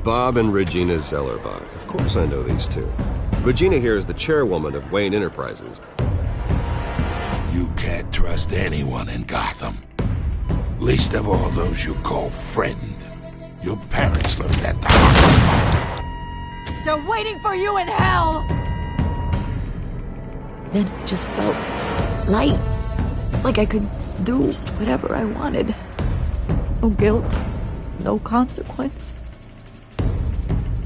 Bob and Regina Zellerbach. Of course I know these two. Regina here is the chairwoman of Wayne Enterprises. You can't trust anyone in Gotham. Least of all those you call friend. Your parents learned that the hard way. They're waiting for you in hell! Then it just felt light. Like I could do whatever I wanted. No guilt, no consequence.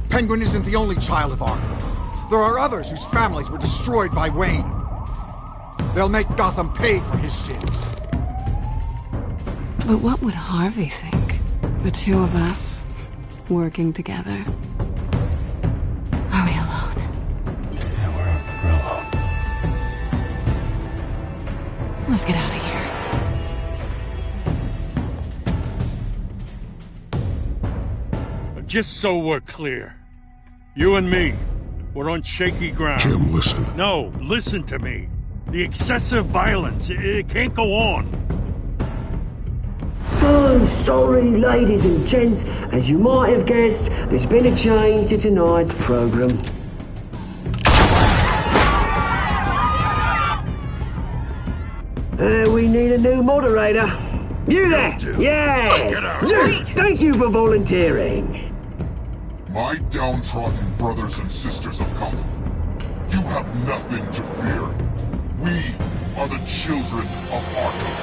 Penguin isn't the only child of Arkham. There are others whose families were destroyed by Wayne. They'll make Gotham pay for his sins. But what would Harvey think? The two of us, working together. Are we alone? Yeah, we're alone. Let's get out of here. Just so we're clear, you and me, we're on shaky ground. Jim, listen. No, listen to me. The excessive violence, it can't go on. So sorry, ladies and gents. As you might have guessed, there's been a change to tonight's program. We need a new moderator. You there? Yes! Thank you for volunteering. My downtrodden brothers and sisters of Gotham, you have nothing to fear. We are the children of Arkham.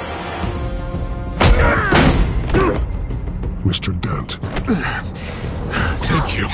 Mr. Dent. Thank you.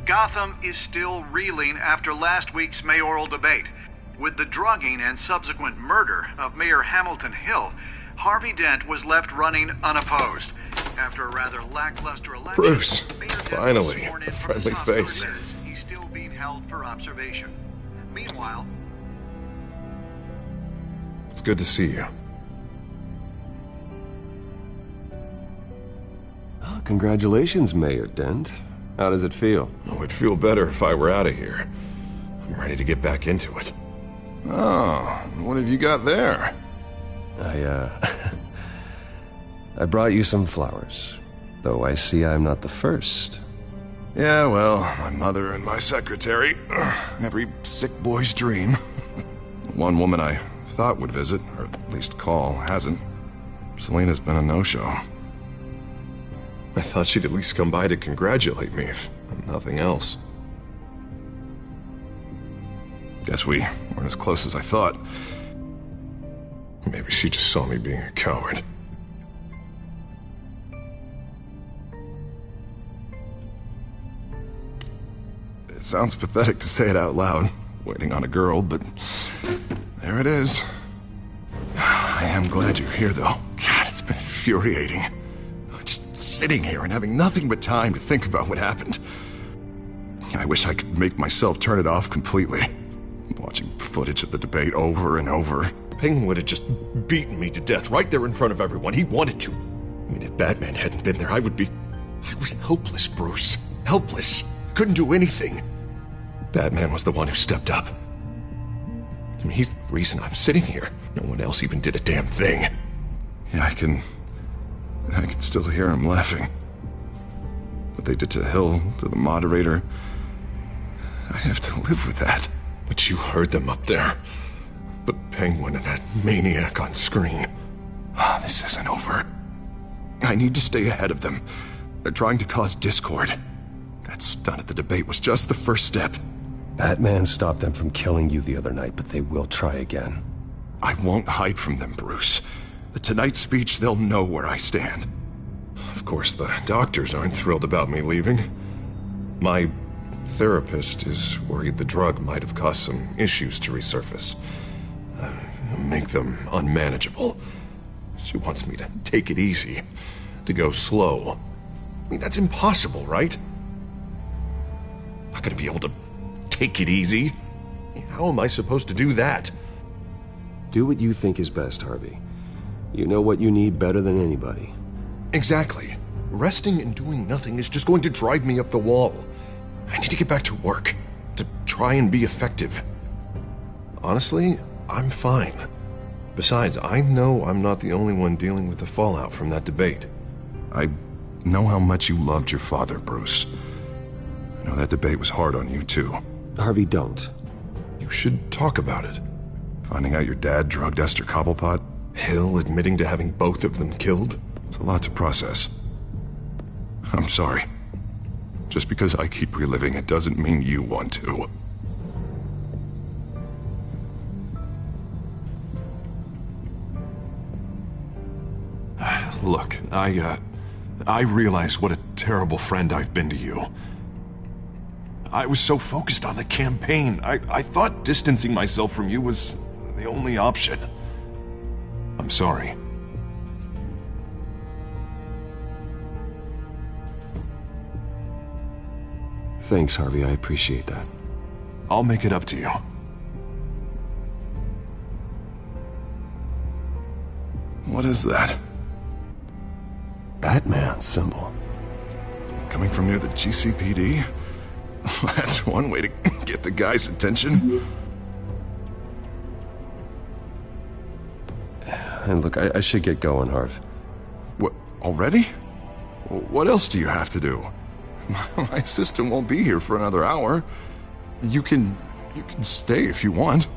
Gotham is still reeling after last week's mayoral debate. With the drugging and subsequent murder of Mayor Hamilton Hill, Harvey Dent was left running unopposed. After a rather lackluster election, Bruce, Mayor Dent finally, was sworn in a from his friendly hospital face. bed. He's still being held for observation. Meanwhile, It's good to see you. Oh, congratulations, Mayor Dent. How does it feel? Oh, it'd feel better if I were out of here. I'm ready to get back into it. Oh, what have you got there? I brought you some flowers. Though I see I'm not the first. Yeah, well, my mother and my secretary. Every sick boy's dream. One woman I thought would visit, or at least call, hasn't. Selena's been a no-show. I thought she'd at least come by to congratulate me, if nothing else. Guess we weren't as close as I thought. Maybe she just saw me being a coward. It sounds pathetic to say it out loud, waiting on a girl, but there it is. I am glad you're here, though. God, it's been infuriating. Just sitting here and having nothing but time to think about what happened. I wish I could make myself turn it off completely. Watching footage of the debate over and over. Penguin would have just beaten me to death right there in front of everyone. He wanted to. I mean, if Batman hadn't been there, I was helpless, Bruce. Helpless. Couldn't do anything. Batman was the one who stepped up. I mean, he's the reason I'm sitting here. No one else even did a damn thing. Yeah, I can still hear him laughing. What they did to Hill, to the moderator, I have to live with that. But you heard them up there. The Penguin and that maniac on screen. This isn't over. I need to stay ahead of them. They're trying to cause discord. That stunt at the debate was just the first step. Batman stopped them from killing you the other night, but they will try again. I won't hide from them, Bruce. The Tonight speech, they'll know where I stand. Of course, the doctors aren't thrilled about me leaving. My therapist is worried the drug might have caused some issues to resurface. Make them unmanageable. She wants me to take it easy, to go slow. I mean, that's impossible, right? Not gonna be able to take it easy. How am I supposed to do that? Do what you think is best, Harvey. You know what you need better than anybody. Exactly. Resting and doing nothing is just going to drive me up the wall. I need to get back to work, to try and be effective. Honestly, I'm fine. Besides, I know I'm not the only one dealing with the fallout from that debate. I know how much you loved your father, Bruce. I know that debate was hard on you, too. Harvey, don't. You should talk about it. Finding out your dad drugged Esther Cobblepot, Hill admitting to having both of them killed. It's a lot to process. I'm sorry. Just because I keep reliving it doesn't mean you want to. Look, I realize what a terrible friend I've been to you. I was so focused on the campaign. I thought distancing myself from you was the only option. I'm sorry. Thanks, Harvey. I appreciate that. I'll make it up to you. What is that? Batman symbol. Coming from near the GCPD? That's one way to get the guy's attention. And look, I should get going, Harv. What, already? What else do you have to do? My assistant won't be here for another hour. You can stay if you want.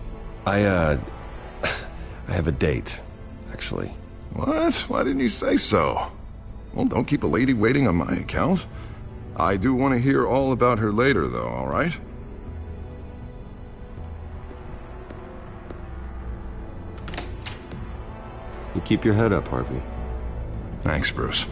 I have a date, actually. What? Why didn't you say so? Well, don't keep a lady waiting on my account. I do want to hear all about her later, though, all right? You keep your head up, Harvey. Thanks, Bruce.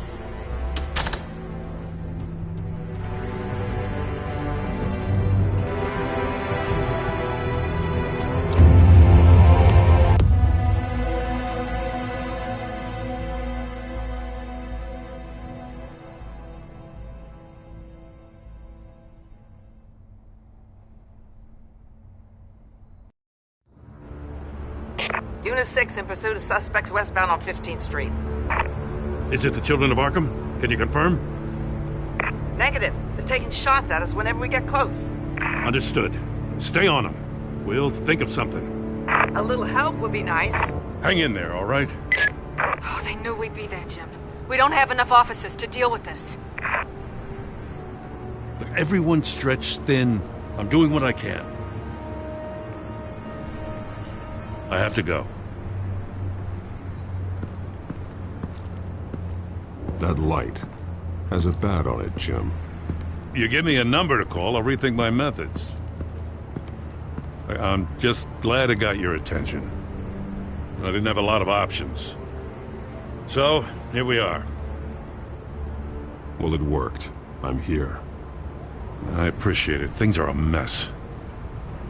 Unit 6 in pursuit of suspects westbound on 15th Street. Is it the Children of Arkham? Can you confirm? Negative. They're taking shots at us whenever we get close. Understood. Stay on them. We'll think of something. A little help would be nice. Hang in there, all right? Oh, they knew we'd be there, Jim. We don't have enough officers to deal with this. Look, everyone's stretched thin. I'm doing what I can. I have to go. That light has a bat on it, Jim. You give me a number to call, I'll rethink my methods. I'm just glad it got your attention. I didn't have a lot of options. So, here we are. Well, it worked. I'm here. I appreciate it. Things are a mess.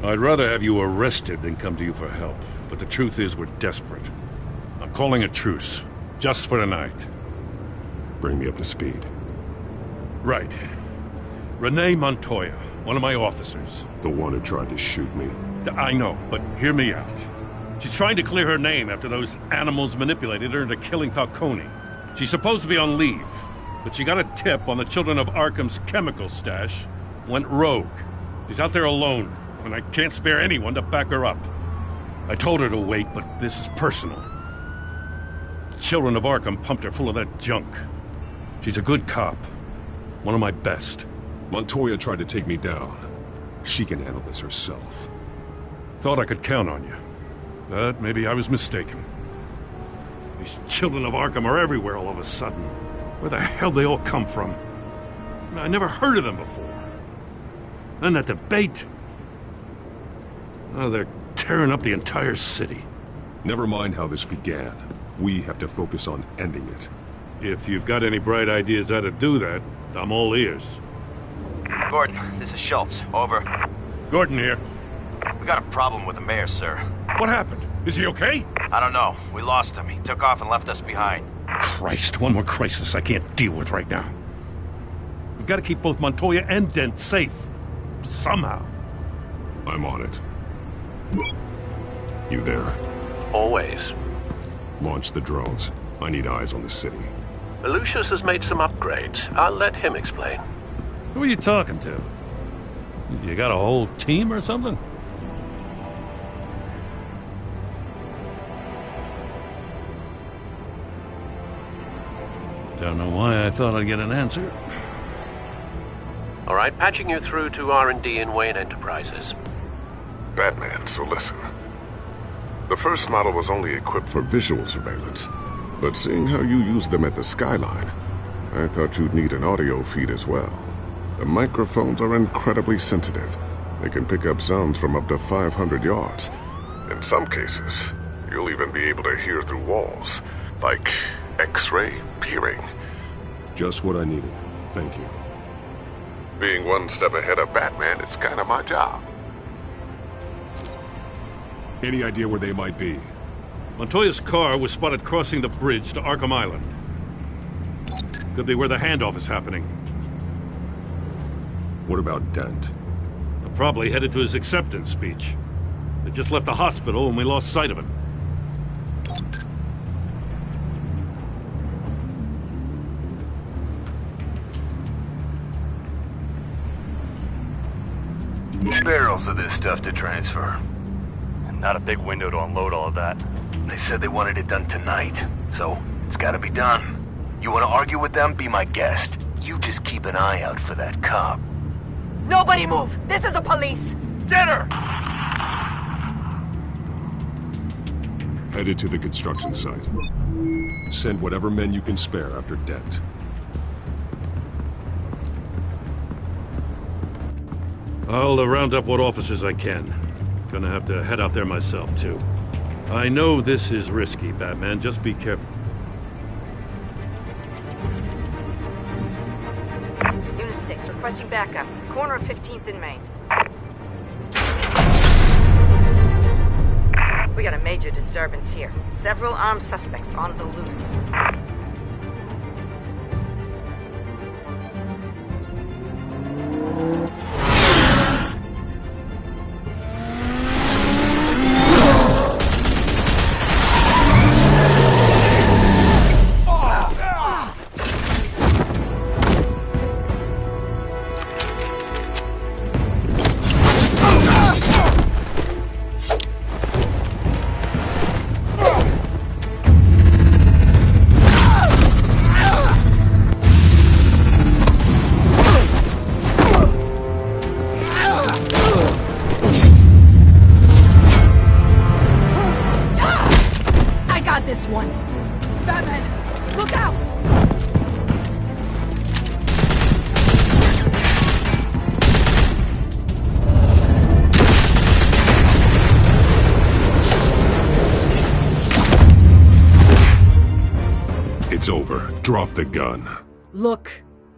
I'd rather have you arrested than come to you for help. But the truth is, we're desperate. I'm calling a truce. Just for tonight. Bring me up to speed. Right. Renee Montoya, one of my officers. The one who tried to shoot me. I know, but hear me out. She's trying to clear her name after those animals manipulated her into killing Falcone. She's supposed to be on leave, but she got a tip on the Children of Arkham's chemical stash, went rogue. She's out there alone, and I can't spare anyone to back her up. I told her to wait, but this is personal. The Children of Arkham pumped her full of that junk. She's a good cop. One of my best. Montoya tried to take me down. She can handle this herself. Thought I could count on you. But maybe I was mistaken. These Children of Arkham are everywhere all of a sudden. Where the hell they all come from? I never heard of them before. Then that debate. Oh, they're tearing up the entire city. Never mind how this began. We have to focus on ending it. If you've got any bright ideas how to do that, I'm all ears. Gordon, this is Schultz. Over. Gordon here. We got a problem with the mayor, sir. What happened? Is he okay? I don't know. We lost him. He took off and left us behind. Christ, one more crisis I can't deal with right now. got to keep both Montoya and Dent safe. Somehow. I'm on it. You there? Always. Launch the drones. I need eyes on the city. Lucius has made some upgrades. I'll let him explain. Who are you talking to? You got a whole team or something? Don't know why I thought I'd get an answer. All right, patching you through to R&D in Wayne Enterprises. Batman, so listen. The first model was only equipped for visual surveillance, but seeing how you use them at the skyline, I thought you'd need an audio feed as well. The microphones are incredibly sensitive. They can pick up sounds from up to 500 yards. In some cases, you'll even be able to hear through walls, like X-ray peering. Just what I needed. Thank you. Being one step ahead of Batman, it's kind of my job. Any idea where they might be? Montoya's car was spotted crossing the bridge to Arkham Island. Could be where the handoff is happening. What about Dent? Probably headed to his acceptance speech. They just left the hospital and we lost sight of him. Barrels of this stuff to transfer. And not a big window to unload all of that. They said they wanted it done tonight, so it's gotta be done. You wanna argue with them? Be my guest. You just keep an eye out for that cop. Nobody move! This is the police! Get her! Headed to the construction site. Send whatever men you can spare after Dent. I'll round up what officers I can. Gonna have to head out there myself, too. I know this is risky, Batman. Just be careful. Unit 6, requesting backup. Corner of 15th and Main. We got a major disturbance here. Several armed suspects on the loose. It's over. Drop the gun. Look,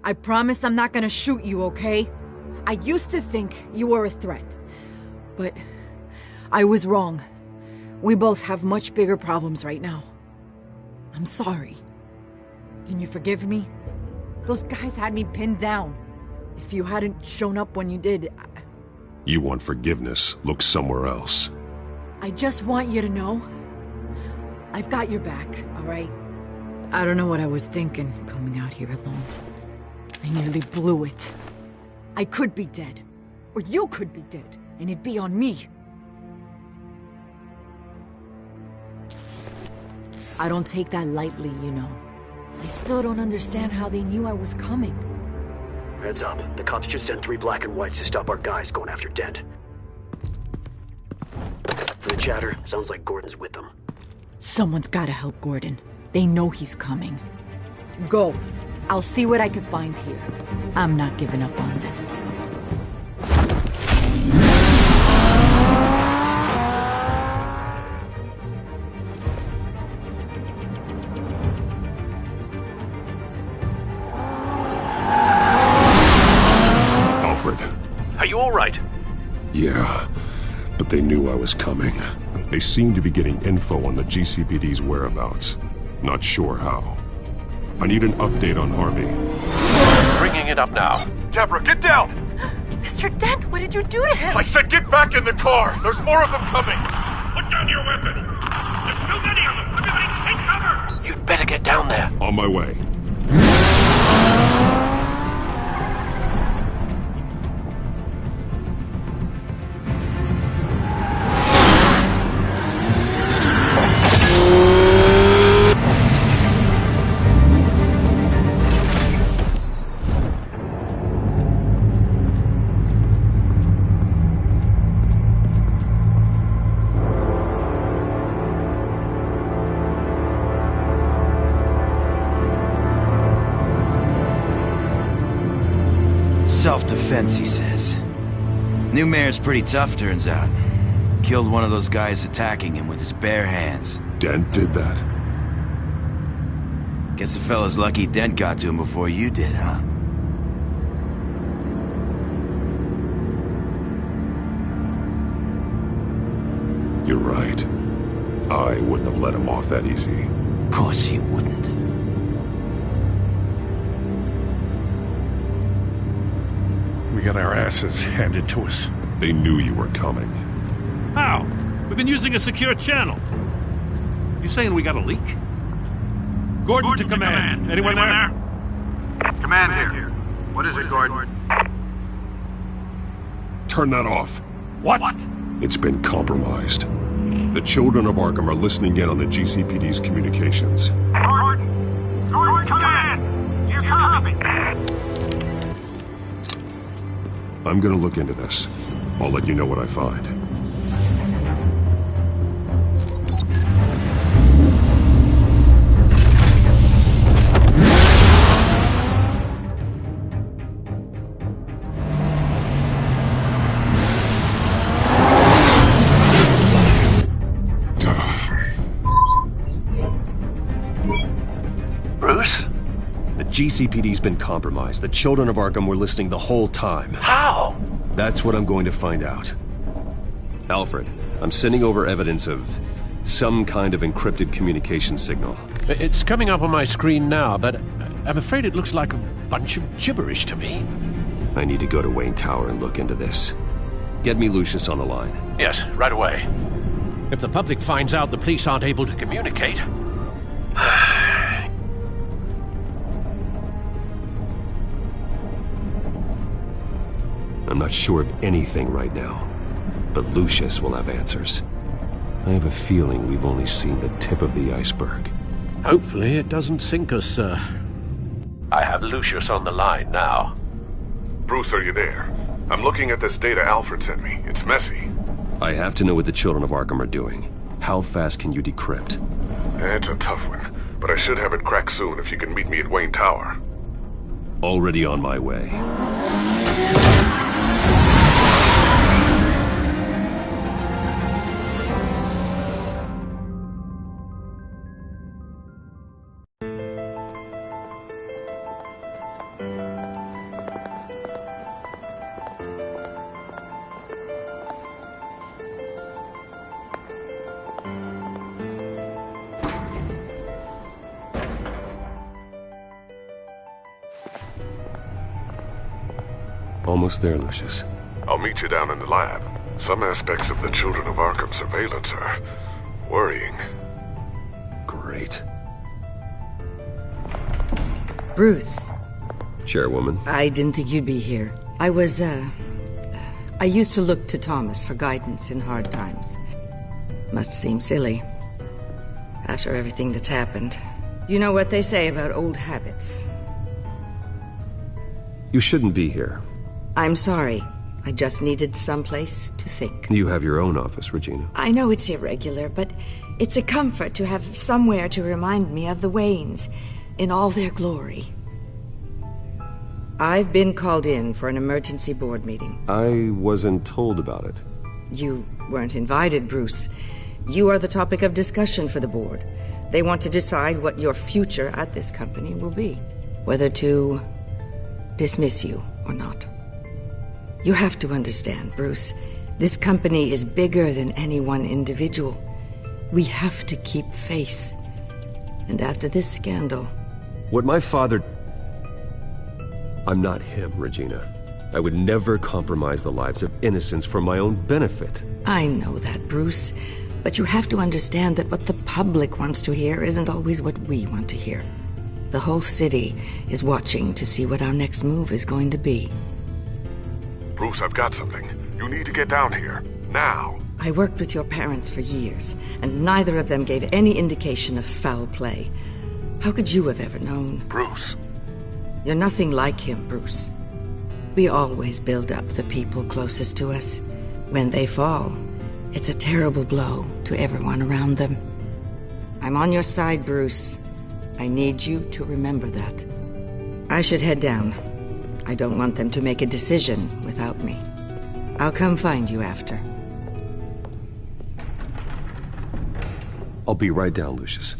I promise I'm not gonna shoot you, okay? I used to think you were a threat, but I was wrong. We both have much bigger problems right now. I'm sorry. Can you forgive me? Those guys had me pinned down. If you hadn't shown up when you did, You want forgiveness? Look somewhere else. I just want you to know, I've got your back, all right? I don't know what I was thinking, coming out here alone. I nearly blew it. I could be dead. Or you could be dead, and it'd be on me. I don't take that lightly, you know. I still don't understand how they knew I was coming. Heads up. The cops just sent 3 black and whites to stop our guys going after Dent. For the chatter, sounds like Gordon's with them. Someone's gotta help Gordon. They know he's coming. Go. I'll see what I can find here. I'm not giving up on this. Are you all right? Yeah, but they knew I was coming. They seemed to be getting info on the GCPD's whereabouts. Not sure how. I need an update on Harvey. Bringing it up now. Deborah, get down! Mr. Dent, what did you do to him? I said get back in the car! There's more of them coming! Put down your weapon! There's too many of them! Everybody take cover! You'd better get down there. On my way. Self-defense, he says. New mayor's pretty tough, turns out. Killed one of those guys attacking him with his bare hands. Dent did that? Guess the fella's lucky Dent got to him before you did, huh? You're right. I wouldn't have let him off that easy. Of course you wouldn't. We got our asses handed to us. They knew you were coming. How? We've been using a secure channel. You saying we got a leak? Gordon to command. Anyone there? Command here. What is it, Gordon? Turn that off. What? It's been compromised. The children of Arkham are listening in on the GCPD's communications. Gordon! Gordon, command! You copy! I'm gonna look into this. I'll let you know what I find. Bruce? The GCPD's been compromised. The children of Arkham were listening the whole time. How? That's what I'm going to find out. Alfred, I'm sending over evidence of some kind of encrypted communication signal. It's coming up on my screen now, but I'm afraid it looks like a bunch of gibberish to me. I need to go to Wayne Tower and look into this. Get me Lucius on the line. Yes, right away. If the public finds out the police aren't able to communicate... I'm not sure of anything right now, but Lucius will have answers. I have a feeling we've only seen the tip of the iceberg. Hopefully it doesn't sink us, sir. I have Lucius on the line now. Bruce, are you there? I'm looking at this data Alfred sent me. It's messy. I have to know what the children of Arkham are doing. How fast can you decrypt? It's a tough one, but I should have it cracked soon if you can meet me at Wayne Tower. Already on my way. Almost there, Lucius. I'll meet you down in the lab. Some aspects of the Children of Arkham surveillance are worrying. Great. Bruce. Chairwoman. I didn't think you'd be here. I used to look to Thomas for guidance in hard times. Must seem silly. After everything that's happened. You know what they say about old habits. You shouldn't be here. I'm sorry. I just needed someplace to think. You have your own office, Regina. I know it's irregular, but it's a comfort to have somewhere to remind me of the Waynes in all their glory. I've been called in for an emergency board meeting. I wasn't told about it. You weren't invited, Bruce. You are the topic of discussion for the board. They want to decide what your future at this company will be. Whether to dismiss you or not. You have to understand, Bruce. This company is bigger than any one individual. We have to keep face. And after this scandal, What my father... I'm not him, Regina. I would never compromise the lives of innocents for my own benefit. I know that, Bruce. But you have to understand that what the public wants to hear isn't always what we want to hear. The whole city is watching to see what our next move is going to be. Bruce, I've got something. You need to get down here. Now. I worked with your parents for years, and neither of them gave any indication of foul play. How could you have ever known? Bruce. You're nothing like him, Bruce. We always build up the people closest to us. When they fall, it's a terrible blow to everyone around them. I'm on your side, Bruce. I need you to remember that. I should head down. I don't want them to make a decision without me. I'll come find you after. I'll be right down, Lucius.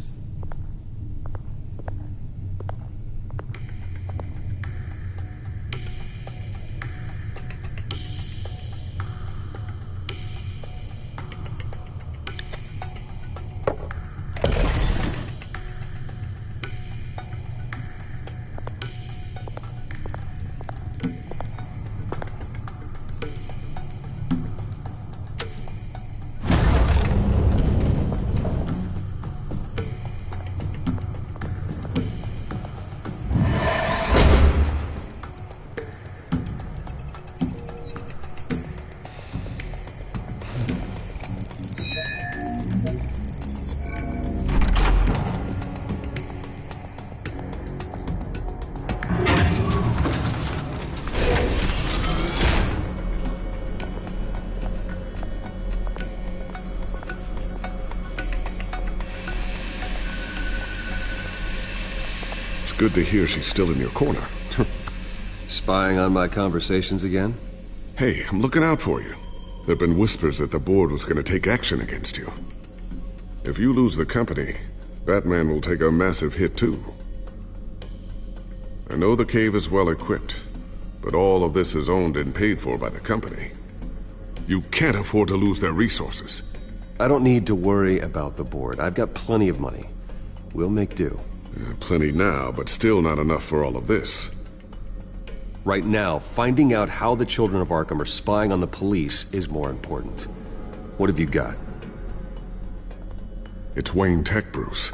Good to hear she's still in your corner. Spying on my conversations again? Hey, I'm looking out for you. There've been whispers that the board was going to take action against you. If you lose the company, Batman will take a massive hit too. I know the cave is well equipped, but all of this is owned and paid for by the company. You can't afford to lose their resources. I don't need to worry about the board. I've got plenty of money. We'll make do. Plenty now, but still not enough for all of this. Right now, finding out how the children of Arkham are spying on the police is more important. What have you got? It's Wayne Tech, Bruce.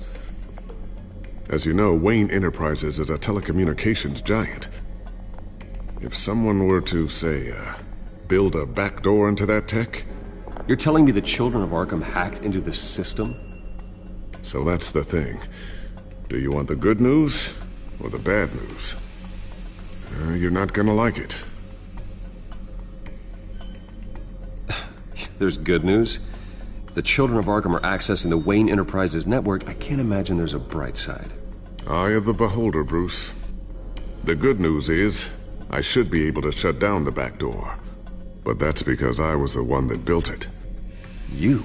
As you know, Wayne Enterprises is a telecommunications giant. If someone were to, say, build a backdoor into that tech... You're telling me the children of Arkham hacked into the system? So that's the thing. Do you want the good news or the bad news? You're not gonna like it. There's good news. If the children of Arkham are accessing the Wayne Enterprises network, I can't imagine there's a bright side. Eye of the beholder, Bruce. The good news is, I should be able to shut down the back door. But that's because I was the one that built it. You?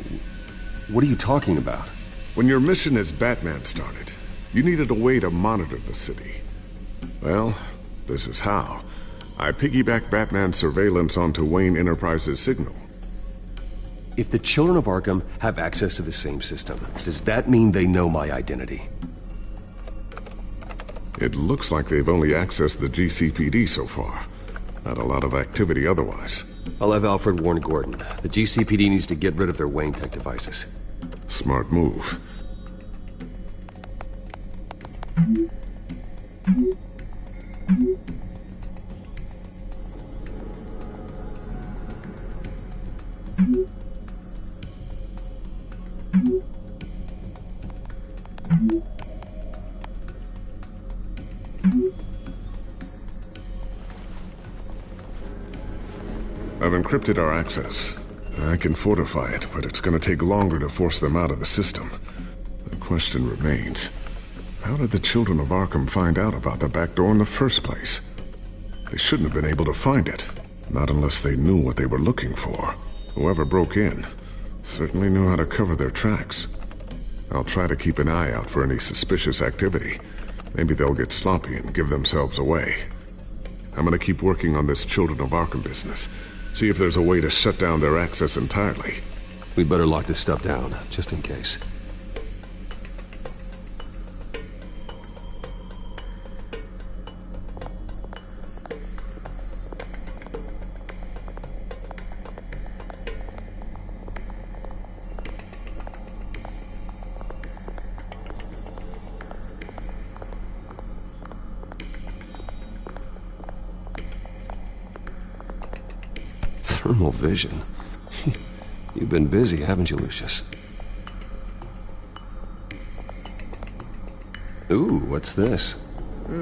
What are you talking about? When your mission as Batman started, you needed a way to monitor the city. Well, this is how. I piggybacked Batman's surveillance onto Wayne Enterprises' signal. If the children of Arkham have access to the same system, does that mean they know my identity? It looks like they've only accessed the GCPD so far. Not a lot of activity otherwise. I'll have Alfred warn Gordon. The GCPD needs to get rid of their Wayne Tech devices. Smart move. I've encrypted our access. I can fortify it, but it's going to take longer to force them out of the system. The question remains, how did the children of Arkham find out about the back door in the first place? They shouldn't have been able to find it, not unless they knew what they were looking for. Whoever broke in certainly knew how to cover their tracks. I'll try to keep an eye out for any suspicious activity. Maybe they'll get sloppy and give themselves away. I'm gonna keep working on this Children of Arkham business. See if there's a way to shut down their access entirely. We'd better lock this stuff down, just in case. Thermal vision. You've been busy, haven't you, Lucius? Ooh, what's this?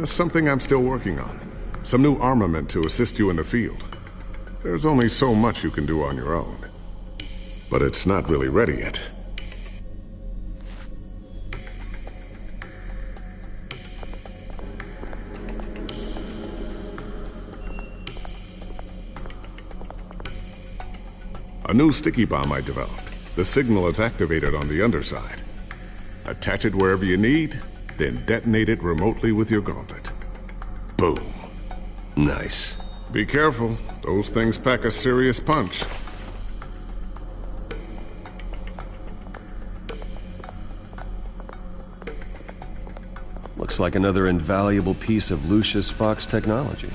Something I'm still working on. Some new armament to assist you in the field. There's only so much you can do on your own. But it's not really ready yet. A new sticky bomb I developed. The signal is activated on the underside. Attach it wherever you need, then detonate it remotely with your gauntlet. Boom. Nice. Be careful. Those things pack a serious punch. Looks like another invaluable piece of Lucius Fox technology.